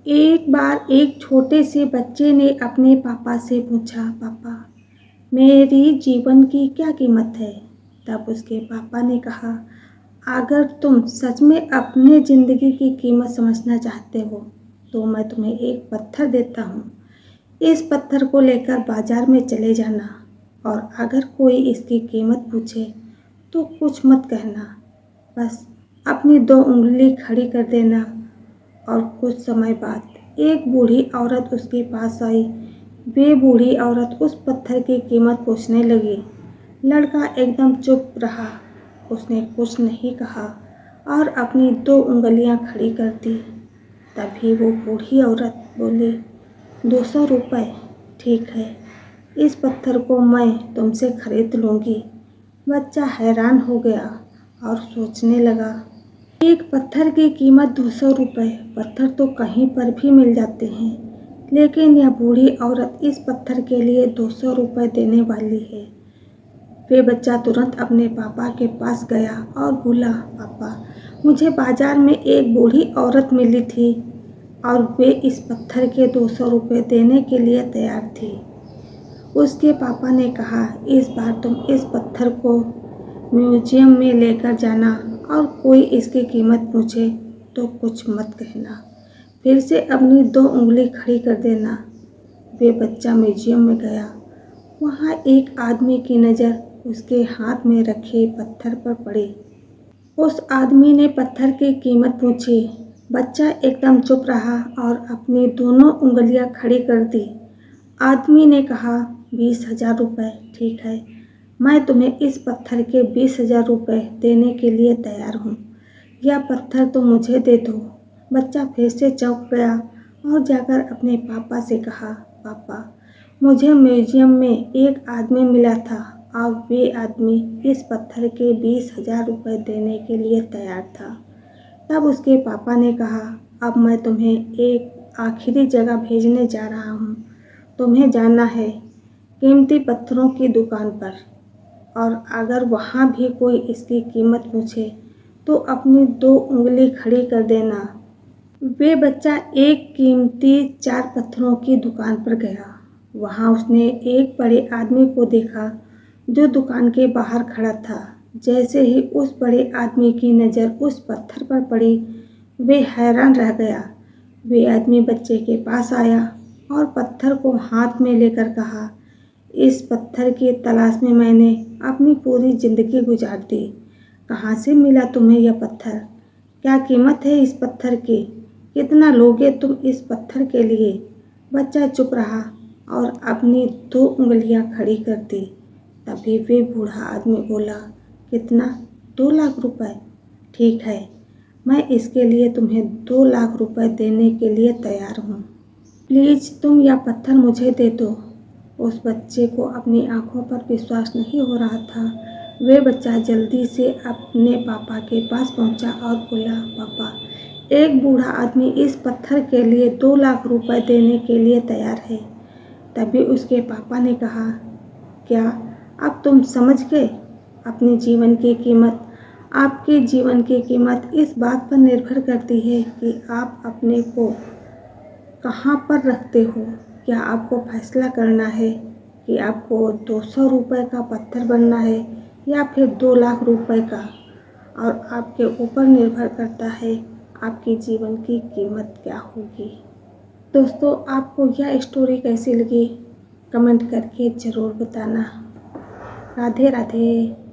एक बार एक छोटे से बच्चे ने अपने पापा से पूछा, पापा मेरी जीवन की क्या कीमत है। तब उसके पापा ने कहा, अगर तुम सच में अपने ज़िंदगी की कीमत समझना चाहते हो तो मैं तुम्हें एक पत्थर देता हूँ। इस पत्थर को लेकर बाजार में चले जाना और अगर कोई इसकी कीमत पूछे तो कुछ मत कहना, बस अपनी 2 उंगली खड़ी कर देना। और कुछ समय बाद एक बूढ़ी औरत उसके पास आई। वे बूढ़ी औरत उस पत्थर की कीमत पूछने लगी। लड़का एकदम चुप रहा, उसने कुछ नहीं कहा और अपनी 2 उंगलियां खड़ी कर दी। तभी वो बूढ़ी औरत बोली, 200 रुपये, ठीक है, इस पत्थर को मैं तुमसे खरीद लूँगी। बच्चा हैरान हो गया और सोचने लगा, एक पत्थर की कीमत 200 रुपये। पत्थर तो कहीं पर भी मिल जाते हैं, लेकिन यह बूढ़ी औरत इस पत्थर के लिए 200 रुपये देने वाली है। वे बच्चा तुरंत अपने पापा के पास गया और बोला, पापा मुझे बाजार में एक बूढ़ी औरत मिली थी और वे इस पत्थर के 200 रुपये देने के लिए तैयार थी। उसके पापा ने कहा, इस बार तुम इस पत्थर को म्यूजियम में लेकर जाना और कोई इसकी कीमत पूछे तो कुछ मत कहना, फिर से अपनी 2 उंगली खड़ी कर देना। वे बच्चा म्यूजियम में गया। वहाँ एक आदमी की नज़र उसके हाथ में रखे पत्थर पर पड़ी। उस आदमी ने पत्थर की कीमत पूछी। बच्चा एकदम चुप रहा और अपनी दोनों उंगलियां खड़ी कर दी। आदमी ने कहा, 20,000 रुपये, ठीक है, मैं तुम्हें इस पत्थर के 20,000 रुपये देने के लिए तैयार हूँ। यह पत्थर तो मुझे दे दो। बच्चा फिर से चौंक गया और जाकर अपने पापा से कहा, पापा मुझे म्यूजियम में एक आदमी मिला था और वे आदमी इस पत्थर के 20,000 रुपये देने के लिए तैयार था। तब उसके पापा ने कहा, अब मैं तुम्हें एक आखिरी जगह भेजने जा रहा हूँ। तुम्हें जाना है कीमती पत्थरों की दुकान पर, और अगर वहाँ भी कोई इसकी कीमत पूछे तो अपनी 2 उंगली खड़ी कर देना। वे बच्चा एक कीमती 4 पत्थरों की दुकान पर गया। वहाँ उसने एक बड़े आदमी को देखा जो दुकान के बाहर खड़ा था। जैसे ही उस बड़े आदमी की नज़र उस पत्थर पर पड़ी, वे हैरान रह गया। वे आदमी बच्चे के पास आया और पत्थर को हाथ में लेकर कहा, इस पत्थर की तलाश में मैंने अपनी पूरी ज़िंदगी गुजार दी। कहाँ से मिला तुम्हें यह पत्थर? क्या कीमत है इस पत्थर की? कितना लोगे तुम इस पत्थर के लिए? बच्चा चुप रहा और अपनी 2 उंगलियां खड़ी कर दी। तभी वे बूढ़ा आदमी बोला, कितना? 2 लाख रुपए, ठीक है, मैं इसके लिए तुम्हें 2 लाख रुपए देने के लिए तैयार हूँ। प्लीज़ तुम यह पत्थर मुझे दे दो। उस बच्चे को अपनी आंखों पर विश्वास नहीं हो रहा था। वे बच्चा जल्दी से अपने पापा के पास पहुंचा और बोला, पापा एक बूढ़ा आदमी इस पत्थर के लिए 2 लाख रुपए देने के लिए तैयार है। तभी उसके पापा ने कहा, क्या अब तुम समझ गए? अपने जीवन की कीमत, आपके जीवन की कीमत इस बात पर निर्भर करती है कि आप अपने को कहाँ पर रखते हो। क्या आपको फैसला करना है कि आपको 200 रुपये का पत्थर बनना है या फिर 2 लाख रुपए का, और आपके ऊपर निर्भर करता है आपकी जीवन की कीमत क्या होगी। दोस्तों, आपको यह स्टोरी कैसी लगी कमेंट करके ज़रूर बताना। राधे राधे।